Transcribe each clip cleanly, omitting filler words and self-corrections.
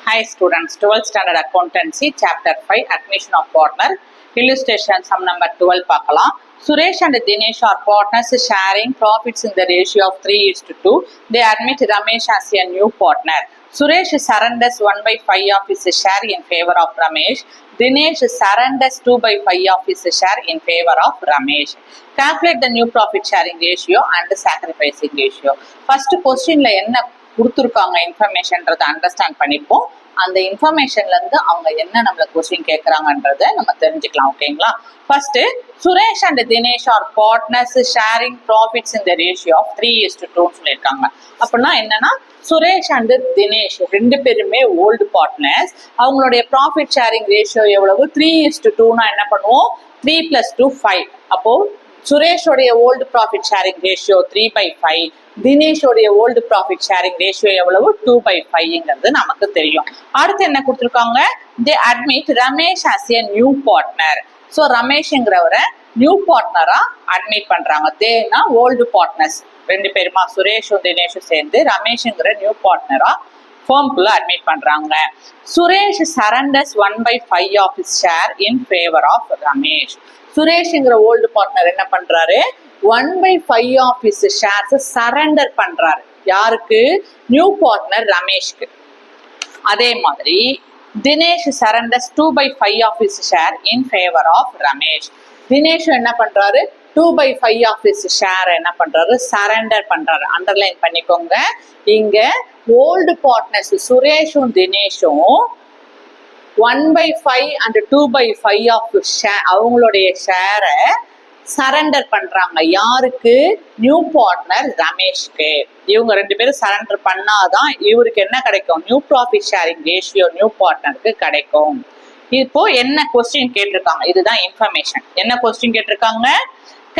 Hi students, 12th standard accountancy chapter 5 admission of partner illustration sum number 12 பார்க்கலாம். Suresh and Dinesh are partners sharing profits in the ratio of 3:2. They admit Ramesh as a new partner. Suresh surrenders 1/5 of his share in favor of Ramesh. Dinesh surrenders 2/5 of his share in favor of Ramesh. Calculate the new profit sharing ratio and sacrificing ratio. First questionல என்ன கொடுத்துருக்காங்க இன்ஃபர்மேஷன்றதை understand பண்ணிப்போம். அந்த இன்ஃபர்மேஷன்ல இருந்து அவங்க என்ன நம்மள question கேட்கறாங்கன்றத நம்ம தெரிஞ்சுக்கலாம். ஓகேங்களா? First, Suresh and Dinesh are partners sharing profits in the ratio of 3:2 சொல்லியிருக்காங்க. அப்படின்னா என்னன்னா, சுரேஷ் அண்ட் தினேஷ் ரெண்டு பேருமே ஓல்டு பார்ட்னர்ஸ். அவங்களுடைய ப்ராஃபிட் ஷேரிங் ரேஷியோ எவ்வளவு? 3:2னா என்ன பண்ணுவோம்? 3 + 2 5. அப்போ சுரேஷோடைய ஓல்டு ப்ராஃபிட் ஷேரிங் ரேஷியோ 3/5, தினேஷோடைய ஓல்டு ப்ராஃபிட் ஷேரிங் ரேஷியோ எவ்வளவு? 2/5ங்கிறது நமக்கு தெரியும். அடுத்து என்ன கொடுத்துருக்காங்க? They admit Ramesh as a new partner. So ரமேஷ்ங்கிறவரை நியூ பார்ட்னரா அட்மிட் பண்றாங்க. தேனா ஓல்டு பார்ட்னர்ஸ் ரெண்டு பேருமா, சுரேஷும் தினேஷும் சேர்ந்து ரமேஷ்ங்கிற நியூ பார்ட்னரா ஃபார்ம்குள்ள அட்மிட் பண்றாங்க. Suresh surrenders 1/5 of his share in favour of Ramesh. சுரேஷ்ங்கிற ஓல்டு பார்ட்னர் என்ன பண்றாரு? 1/5 ஆஃப் ஹிஸ் ஷேர்ஸ் சரண்டர் பண்றாரு. யாருக்கு? நியூ பார்ட்னர் ரமேஷ்க்கு. அதே மாதிரி Dinesh surrenders 2/5 of his share in favour of Ramesh. Dinesh என்ன பண்றாரு? 2/5 ஆஃப் ஹிஸ் ஷேர் என்ன பண்றாரு? சரண்டர் பண்றாரு. அண்டர்லைன் பண்ணிக்கோங்க. இங்க ஓல்டு பார்ட்னர்ஸ் சுரேஷும் தினேஷும் 1/5 and 2/5 ஆஃப் ஷேர் அவங்களுடைய ஷேரை சரண்டர் பண்றாங்க. யாருக்கு? நியூ பார்ட்னர் ரமேஷ்க்கு. இவங்க ரெண்டு பேரும் சரண்டர் பண்ணாதான் இவருக்கு என்ன கிடைக்கும்? New profit sharing ratio new பார்ட்னருக்கு கிடைக்கும். இப்போ என்ன கொஸ்டின் கேட்டிருக்காங்க? இதுதான் இன்ஃபர்மேஷன். என்ன கொஸ்டின் கேட்டிருக்காங்க?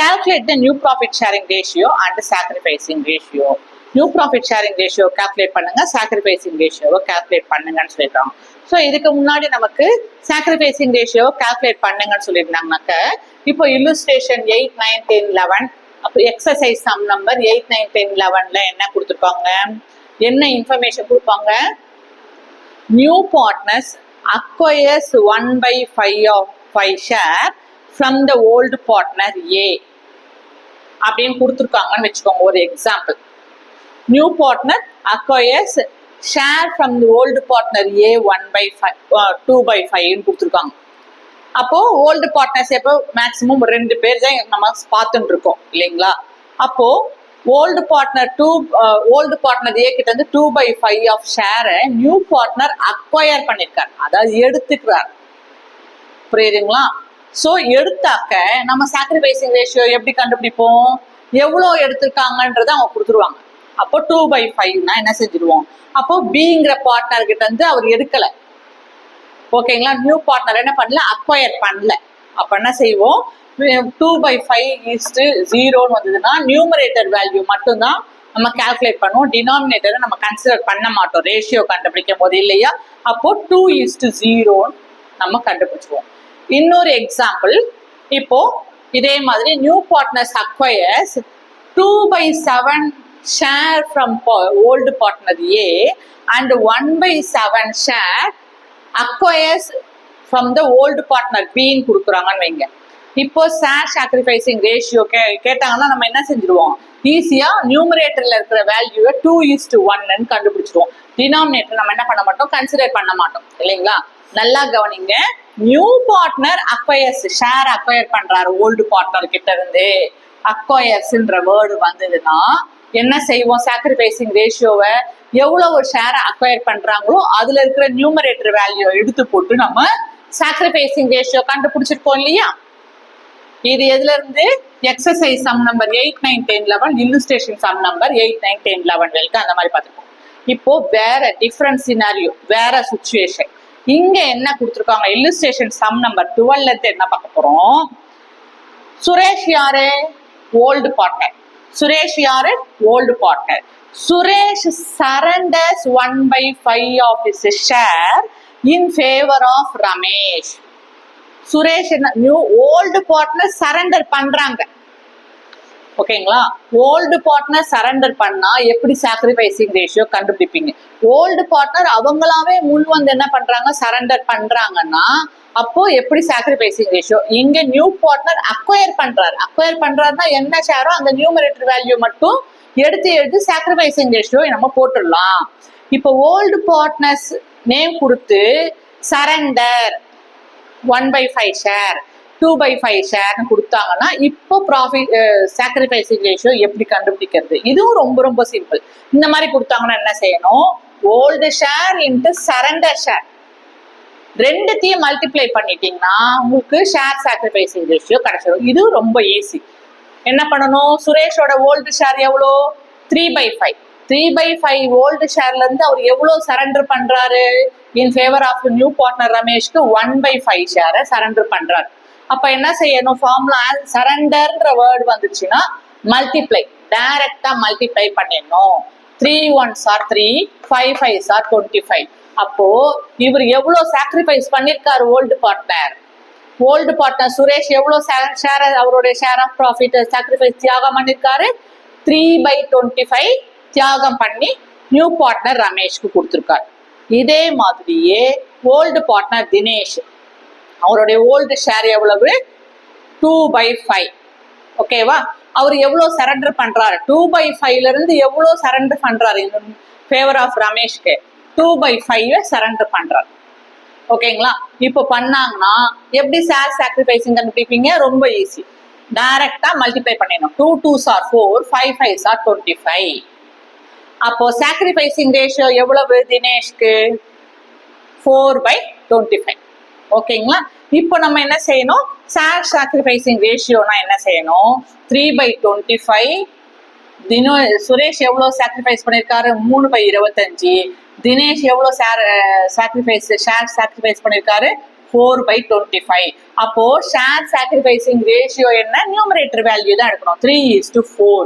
Calculate the new profit sharing ratio and sacrificing ratio. New profit sharing ratio calculate பண்ணுங்க, சாக்ரிஃபைசிங் ரேஷியோவை கால்குலேட் பண்ணுங்கன்னு சொல்லியிருக்காங்க. ஸோ இதுக்கு முன்னாடி நமக்கு சாக்ரிஃபைசிங் ரேஷியோ கால்குலேட் பண்ணுங்கன்னு சொல்லியிருந்தாங்கனாக்க, இப்போ இல்லுஸ்ட்ரேஷன் 8, 9, 10, 11 அப்போ எக்ஸசைஸ் சம் நம்பர் 8, 9, 10, 11ல என்ன கொடுத்துருப்பாங்க? என்ன இன்ஃபர்மேஷன் கொடுப்பாங்க? New partners acquires 1/5 of 5 share from the old partner A அப்படின்னு கொடுத்துருக்காங்கன்னு வச்சுக்கோங்க. ஒரு example, new partner acquires share from the old partner A 2/5 கொடுத்துருக்காங்க. அப்போ ஓல்டு பார்ட்னர்ஸ் எப்போ மேக்சிமம் 2 பேர் தான் நம்ம பார்த்துட்டு இருக்கோம் இல்லைங்களா? அப்போ ஓல்டு பார்ட்னர் ஏ கிட்ட இருந்து 2/5 ஆஃப் ஷேரை நியூ பார்ட்னர் அக்வயர் பண்ணிருக்காரு, அதாவது எடுத்துக்கிறார். புரியுதுங்களா? ஸோ எடுத்தாக்க நம்ம சாக்ரிஃபைசிங் ரேஷியோ எப்படி கண்டுபிடிப்போம்? எவ்வளோ எடுத்திருக்காங்கன்றத அவங்க கொடுத்துருவாங்க. அப்போ 2/5னா என்ன செஞ்சிருவோம்? அப்போ பிங்கிற பார்ட்னர் கிட்ட இருந்து அவர் எடுக்கல. ஓகேங்களா? நியூ பார்ட்னர் என்ன பண்ணல? அக்வயர் பண்ணல. அப்ப என்ன செய்வோம்? 2/5:0 வந்ததுன்னா நியூமரேட்டர் வேல்யூ மட்டும்தான் நம்ம கால்குலேட் பண்ணுவோம். டினாமினேட்டரை நம்ம கன்சிடர் பண்ண மாட்டோம் ரேஷியோ கண்டுபிடிக்கும் போது, இல்லையா? அப்போ 2:0 நம்ம கண்டுபிடிச்சிருவோம். இன்னொரு எக்ஸாம்பிள், இப்போ இதே மாதிரி new partners acquires 2/7 share from old partner A and 1/7 share acquires from the old partner B ன்னு கொடுக்குறாங்கன்னு வைங்க. இப்போ ஷேர் சாக்ரிஃபைசிங் ரேஷியோ கேட்டாங்கன்னா நம்ம என்ன செஞ்சிருவோம்? ஈஸியா நியூமரேட்டர்ல இருக்கிற வேல்யூவை 2:1 கண்டுபிடிச்சிருவோம். டினாமினேட்டர் நம்ம என்ன பண்ண மாட்டோம்? கன்சிடர் பண்ண மாட்டோம், இல்லைங்களா? நல்லா கவனிங்க. New partner acquires share acquire பண்றாரு ஓல்டு பார்ட்னர் கிட்ட இருந்து. அக்வயர்ஸ்ன்ற வேர்டு வந்ததுன்னா என்ன செய்வோம்? சாக்ரிஃபைசிங் ரேஷியோவை எவ்வளவு ஷேரை அக்வயர் பண்றாங்களோ அதுல இருக்கிற நியூமரேட்டர் வேல்யூ எடுத்து போட்டு நம்ம சாக்ரிஃபைசிங் ரேஷியோ கண்டுபிடிச்சிருக்கோம், இல்லையா? இது எதுல இருந்து? Exercise sum number 8, 9, 10, 11 illustration sum number 8, 9, 10, 11 வரைக்கும் அந்த மாதிரி பார்த்துருக்கோம். இப்போ வேற டிஃப்ரெண்ட் சினாரியோ, வேற சுச்சுவேஷன். இங்க என்ன கொடுத்துருக்காங்க? இல்லுஸ்ட்ரேஷன் சம் நம்பர் 12ல இருந்து என்ன பார்க்க போறோம்? சுரேஷ் யாரு? Old partner. சுரேஷ் யாரு? Old partner. Suresh surrenders 1/5 of his share in favour of Ramesh. Suresh new old partner surrender பண்றாங்க. ஓகேங்களா? ஓல்டு பார்ட்னர் சரண்டர் பண்ணா எப்படி சாக்ரிஃபைசிங் ரேஷியோ கண்டுபிடிப்பீங்க? ஓல்டு பார்ட்னர் அவங்களாவே முன் வந்து என்ன பண்றாங்க, சரண்டர் பண்றாங்கன்னா அப்போ எப்படி சாக்ரிஃபைசிங் ரேஷியோ? இங்க நியூ பார்ட்னர் அக்வயர் பண்றாருன்னா என்ன ஷேரோ அந்த நியூமரேட்டர் வேல்யூ மட்டும் எடுத்து சாக்ரிஃபைசிங் ரேஷியோ நம்ம போட்டுடலாம். இப்போ ஓல்டு பார்ட்னர்ஸ் நேம் கொடுத்து சரண்டர் 1/5 ஷேர் 2/5 ஷேர்னு கொடுத்தாங்கன்னா இப்போ ப்ராஃபிட் சாக்ரிஃபைசிங் ரேஷியோ எப்படி கண்டுபிடிக்கிறது? இதுவும் ரொம்ப ரொம்ப சிம்பிள். இந்த மாதிரி கொடுத்தாங்கன்னா என்ன செய்யணும், old share into surrender share ரெண்டுத்தையும் மல்டிப்ளை பண்ணிட்டீங்கன்னா உங்களுக்கு ஷேர் சாக்ரிஃபைசிங் ரேஷியோ கிடைச்சிடும். இது ரொம்ப ஈஸி. என்ன பண்ணணும், சுரேஷோட ஓல்டு ஷேர் எவ்வளோ, 3/5. 3/5 ஓல்டு ஷேர்ல இருந்து அவர் எவ்வளவு சரண்டர் பண்றாரு in favour of new partner ரமேஷ்க்கு 1/5 ஷேரை சரண்டர் பண்றாரு. அப்ப என்ன செய்யணும், ஃபார்முலா சரண்டர்ன்ற வேர்டு வந்துச்சுன்னா மல்டிப்ளை, டைரக்டா மல்டிப்ளை பண்ணிடணும். 3 1s are 3, 5 5s are 25. அப்போ இவர் எவ்வளவு சாக்ரிஃபைஸ் பண்ணிருக்காரு ஓல்டு பார்ட்னர் சுரேஷ் எவ்வளவு ஷேர், அவருடைய ஷேர் ஆஃப் ப்ராஃபிட் சாக்ரிஃபைஸ் தியாகம் பண்ணிருக்காரு, 3/25 தியாகம் பண்ணி நியூ பார்ட்னர் ரமேஷ்க்கு கொடுத்துருக்காரு. இதே மாதிரியே ஓல்டு பார்ட்னர் தினேஷ் அவருடைய ஓல்டு ஷேர் எவ்வளவு, 2/5. ஓகேவா? அவர் எவ்வளவு சரண்டர் பண்றாரு, 2/5ல இருந்து எவ்வளவு சரண்டர் பண்றாரு ஃபேவர் ஆஃப் ரமேஷ்க்கு 2/5 சரண்டர் பண்றாரு. ஓகேங்களா? இப்போ பண்ணாங்கன்னா எப்படி ஷேர் சாக்ரிஃபைசிங் கண்டுபிடிப்பீங்க? ரொம்ப ஈஸி. டைரக்டா மல்டிப்ளை பண்ணிடணும். 2 2s are 4, 5 5s are 25. அப்போ சாக்ரிஃபைசிங் ரேஷியோ எவ்வளவு தினேஷ்க்கு, 4/25. ஓகேங்களா? இப்போ நம்ம என்ன செய்யணும், ஷேர் சாக்ரிஃபைசிங் ரேஷியோனா என்ன செய்யணும், 3/25. சுரேஷ் எவ்வளவு சாக்ரிஃபைஸ் பண்ணிருக்காரு, 3/25. தினேஷ் எவ்வளவு ஷேர் சாக்ரிஃபைஸ் பண்ணிருக்காரு, 4/25. அப்போ ஷேர் சாக்ரிஃபைசிங் ரேஷியோ என்ன, நியூமரேட்டர் வேல்யூ தான் எடுக்கணும், 3:4.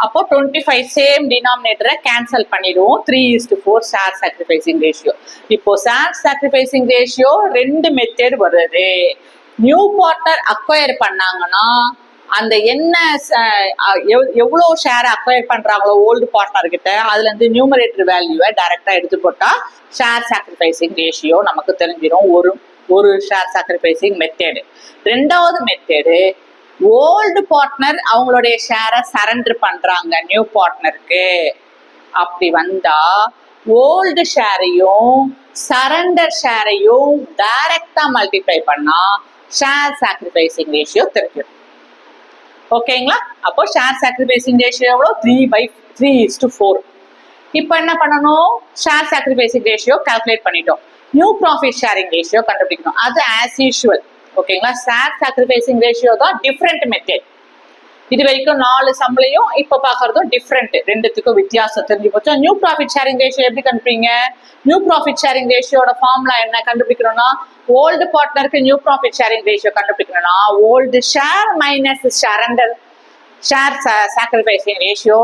அப்போ 25 சேம் டினாமினேட்டரை கேன்சல் பண்ணிடுவோம், 3:4 ஷேர் சாக்ரிஃபைசிங் ரேஷியோ. இப்போ ஷேர் சாக்ரிஃபைசிங் ரேஷியோ 2 மெத்தட் வருது. நியூ பார்ட்னர் அக்வயர் பண்ணாங்கன்னா அந்த என்ன எவ்வளோ ஷேர் அக்வயர் பண்றாங்களோ ஓல்டு பார்ட்னர் கிட்ட அதுல இருந்து நியூமரேட்டர் வேல்யூவை டைரக்டா எடுத்து போட்டா ஷேர் சாக்ரிஃபைசிங் ரேஷியோ நமக்கு தெரிஞ்சிடும். ஒரு ஷேர் சாக்ரிஃபைசிங் மெத்தேடு. ரெண்டாவது மெத்தேடு, ஓல்டு பார்ட்னர் அவங்களுடைய ஷேரை சரண்டர் பண்றாங்க நியூ பார்ட்னருக்கு. அப்படி வந்தா ஓல்டு ஷேரையும் சரண்டர் ஷேரையும் டைரக்டா மல்டிப்ளை பண்ணா ஷேர் சாக்ரிஃபைசிங் ரேஷியோ தெரிஞ்சிடும். ஓகேங்களா? அப்போ ஷேர் சாக்ரிஃபைசிங் ரேஷியோ எவ்வளோ, 3/4. இப்போ என்ன பண்ணணும், ஷேர் சாக்ரிஃபைசிங் ரேஷியோ கால்குலேட் பண்ணிட்டோம். நியூ ப்ராஃபிட் ஷேரிங் ரேஷியோ கண்டுபிடிக்கணும். அது ஆஸ் யூஷுவல். ஓகேங்களா? ஷேர் சாக்ரிஃபைசிங் ரேஷியோ தான் டிஃப்ரெண்ட் மெத்தட். இது வரைக்கும் 4 சம்பளையும் இப்ப பாக்குறதும் டிஃப்ரெண்ட், ரெண்டுத்துக்கும் வித்தியாசம் தெரிஞ்சு போச்சு. நியூ ப்ராஃபிட் ஷேரிங் ரேஷியோ எப்படி கண்டுபிடிங்க, நியூ ப்ராஃபிட் ஷேரிங் ரேஷியோட ஃபார்முலா என்ன கண்டுபிடிக்கணும்னா, ஓல்டு பார்ட்னருக்கு நியூ ப்ராஃபிட் ஷேரிங் ரேஷியோ கண்டுபிடிக்கணும்னா old share minus surrender share sacrificing ratio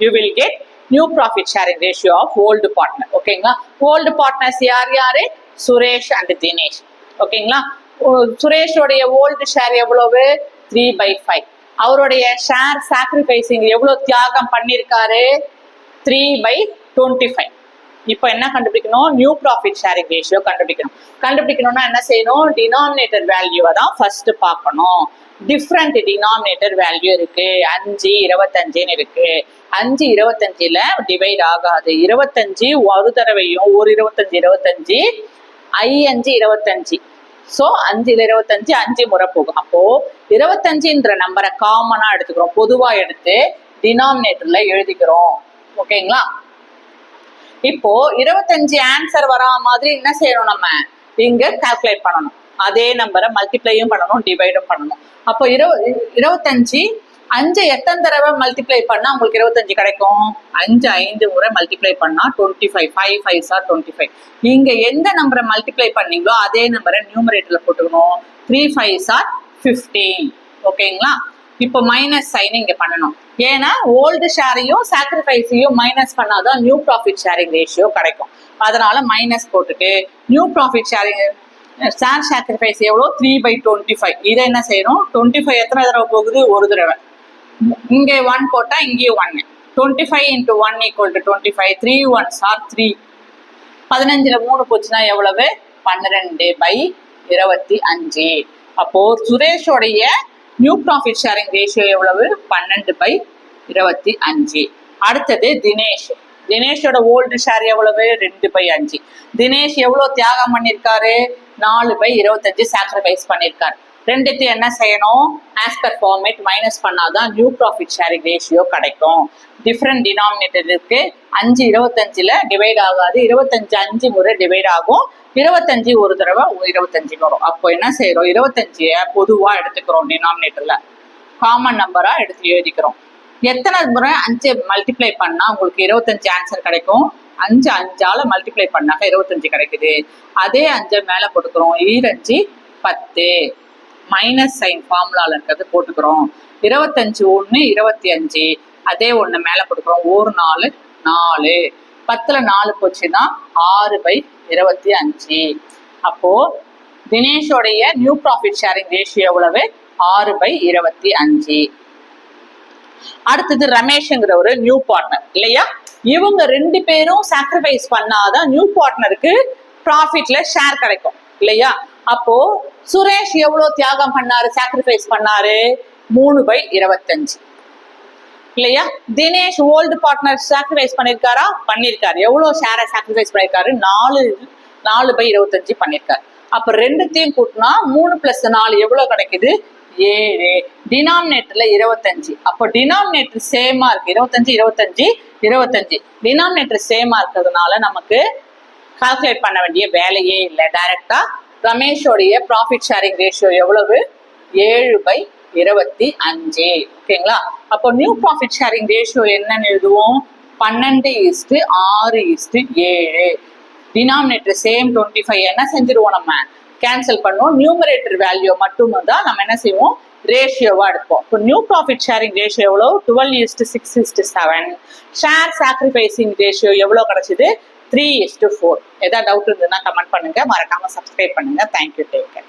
you will get new profit sharing ratio of old partner. ஓகேங்களா? ஓல்டு பார்ட்னர்ஸ் யாரு, Suresh and Dinesh. ஓகேங்களா? சுரேஷோடைய ஓல்டு ஷேர் எவ்வளவு, 3/5. அவருடைய ஷேர் சாக்ரிஃபைசிங் எவ்வளவு தியாகம் பண்ணிருக்காரு, 3/25. இப்போ என்ன கண்டுபிடிக்கணும், நியூ ப்ராஃபிட் ஷேரிங் ரேஷியோ கண்டுபிடிக்கணும்னா என்ன செய்யணும், டினாமினேட்டர் வேல்யூவை தான் ஃபர்ஸ்ட் பார்க்கணும். டிஃப்ரெண்ட் டினாமினேட்டர் வேல்யூ இருக்கு, 5 25 இருக்கு. 5 25ல டிவைட் ஆகாது. 25 ஒரு தடவையும், ஒரு 25 5 25. ஸோ 5 25 5 முறை போகும். அப்போ 25ன்ற நம்பரை காமனா எடுத்துக்கிறோம், பொதுவா எடுத்து டினாமினேட்டர்ல எழுதிக்கிறோம். ஓகேங்களா? இப்போ 25 ஆன்சர் வரா மாதிரி என்ன செய்யணும், நம்ம இங்க கால்குலேட் பண்ணணும். அதே நம்பரை மல்டிப்ளையும் பண்ணணும், டிவைடும் பண்ணணும். அப்போ 25 5 எத்தனை தடவை மல்டிப்ளை பண்ணா உங்களுக்கு 25 கிடைக்கும், 5 5 முறை மல்டிப்ளை பண்ணா 25. 5 5s are 25. நீங்க எந்த நம்பரை மல்டிப்ளை பண்ணீங்களோ அதே நம்பரை நியூமரேட்டர்ல போட்டுக்கணும். 3 5s are 15. ஓகேங்களா? இப்போ மைனஸ் சைன் இங்க பண்ணணும். ஏன்னா ஓல்டு ஷேரையும் சாக்ரிஃபைஸையும் மைனஸ் பண்ணாதான் நியூ ப்ராஃபிட் ஷேரிங் ரேஷியோ கிடைக்கும். அதனால மைனஸ் போட்டுட்டு new profit sharing share sacrifice எவ்வளோ, 3/25. இதை என்ன செய்யணும், 25 எத்தனை தடவை போகுது, ஒரு தடவை. இங்கே 1 போட்டா இங்கேயும் 1. 25 into 1 equal to 25. 3 1s are 3. 15ல 3 போச்சுன்னா எவ்வளவு? 12/25. அப்போ சுரேஷோடைய நியூ ப்ராஃபிட் ஷேரிங் ரேஷியோ எவ்வளவு? 12/25. அடுத்தது தினேஷ். தினேஷோட ஓல்டு ஷேர் எவ்வளவு? 2/5. தினேஷ் எவ்வளவு தியாகம் பண்ணிருக்காரு? 4/25 சாக்ரிஃபைஸ் பண்ணிருக்காரு. ரெண்டுத்தையும் என்ன செய்யணும்? ஆஸ் பர் ஃபார்மேட் மைனஸ் பண்ணாதான் நியூ ப்ராஃபிட் ஷேரிங் ரேஷியோ கிடைக்கும். டிஃப்ரெண்ட் டினாமினேட்டர் இருக்கு. 5 25ல டிவைட் ஆகாது. 25 5 முறை டிவைட் ஆகும். 25 ஒரு தடவை 25 வரும். அப்போ என்ன செய்யறோம்? 25 பொதுவா எடுத்துக்கிறோம். டினாமினேட்டர்ல காமன் நம்பரா எடுத்து எழுதிக்கிறோம். எத்தனை முறை 5 மல்டிப்ளை பண்ணா உங்களுக்கு 25 ஆன்சர் கிடைக்கும்? 5 5ஆல மல்டிப்ளை பண்ணாக்க 25 கிடைக்குது. அதே 5 மேல போட்டுக்கிறோம். 25 10 மைனஸ் சைன் ஃபார்முலால இருக்கிறது போட்டுக்கிறோம். 25 1 25 அதே 1 மேல போட்டுக்கிறோம். 1 4 4 10ல 4 போச்சுன்னா 6/25. அப்போ தினேஷோடைய நியூ ப்ராஃபிட் ஷேரிங் ரேஷியோ எவ்வளவு? 6/25. அடுத்தது ரமேஷ்ங்கிற ஒரு நியூ பார்ட்னர் இல்லையா? இவங்க 2 பேரும் சாக்ரிஃபைஸ் பண்ணாதான் நியூ பார்ட்னருக்கு ப்ராஃபிட்ல ஷேர் கிடைக்கும் இல்லையா? அப்போ சுரேஷ் எவ்வளவு தியாகம் பண்ணாரு? சாக்ரிஃபைஸ் பண்ணாரு 3/25 இல்லையா? தினேஷ் ஓல்டு பார்ட்னர் சாக்ரிஃபைஸ் பண்ணிருக்காரா? பண்ணிருக்காரு. எவ்வளவு ஷேரை சாக்ரிஃபைஸ் பண்ணிருக்காரு? 4/25 பண்ணிருக்காரு. அப்ப ரெண்டுத்தையும் கூட்டினா 3 + 4 எவ்வளவு கிடைக்குது? 7. டினாமினேட்டர்ல 25. அப்போ டினாமினேட்டர் சேமா இருக்கு. 25 25 25 டினாமினேட்டர் சேமா இருக்கிறதுனால நமக்கு கால்குலேட் பண்ண வேண்டிய வேலையே இல்லை. டைரக்டா ரமேஷோடைய ப்ராஃபிட் ஷேரிங் ரேஷியோ எவ்வளவு? 7/25. ஓகேங்களா? அப்போ நியூ ப்ராஃபிட் ஷேரிங் ரேஷியோ என்னன்னு எழுதுவோம்? 12:6:7. Denominator same 25. என்ன செஞ்சிருவோம்? நம்ம கேன்சல் பண்ணுவோம். நியூமரேட்டர் வேல்யூ மட்டும் தான் நம்ம என்ன செய்வோம்? ரேஷியோவா எடுப்போம். இப்போ நியூ ப்ராஃபிட் ஷேரிங் ரேஷியோ எவ்வளோ? 12:6:7. ஷேர் சாக்ரிஃபைசிங் ரேஷியோ எவ்வளோ கிடைச்சது? 3:4. ஏதாவது டவுட் இருந்ததுன்னா கமெண்ட் பண்ணுங்க. மறக்காம சப்ஸ்கிரைப் பண்ணுங்க. தேங்க்யூ. Take care.